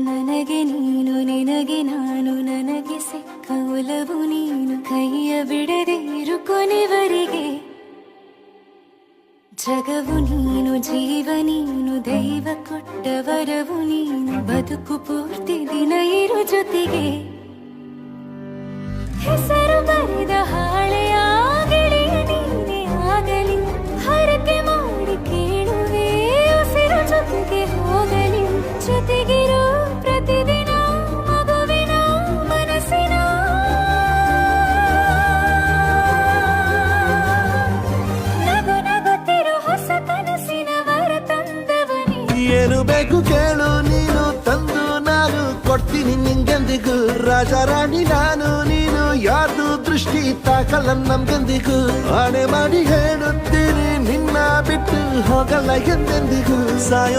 ನನಗೆ ನೀನು ನಿನಗೆ ನಾನು ನನಗೆ ಸಿಕ್ಕ ಒಲವು ನೀನು ಕೈಯ ಬಿಡದೆ ಇರು ಕೊನೆವರೆಗೆ ಜಗವು ನೀನು ಜೀವ ನೀನು ದೈವ ಕೊಟ್ಟ ವರವು ನೀನು ಬದುಕು ಪೂರ್ತಿ ದಿನ ಇರು ಜೊತೆಗೆ ಹೆಸರು ಬರೆದ ಹಾಳೆಯ ಗೆಳೆಯ ನೀನೇ ಆಗಲಿ ಹರಕೆ ಮಾಡಿ ಕೇಳುವೆ ಉಸಿರು ಜೊತೆಗೆ ಹೋಗಲಿ ಜೊತೆಗಿರೋ ಪ್ರತಿದಿನ ಮಗುವಿನ ಮನಸ್ಸಿನ ನಗು ನಗುತ್ತಿರೋ ಹೊಸ ಕನಸಿನ ವರ ತಂದವನೇ ಏನು ಬೇಕು ಕೇಳು ನೀನು ತಂದು ನಾನು ಕೊಡ್ತೀನಿ ನಿಂಗೆಂದಿಗೂ ರಾಜ ರಾಣಿ ನಾನು ನೀನು ಯಾರ್ದು ದೃಷ್ಟಿ ತಾಕಲ್ಲ ನಮ್ಗೆಂದಿಗೂ ಆಣೆ ಮಾಡಿ ಹೇಳುತ್ತೀನಿ ನಿನ್ನ ಬಿಟ್ಟು ಹೋಗಲ್ಲ ಎಂದೆಂದಿಗೂ ಸಾಯೋ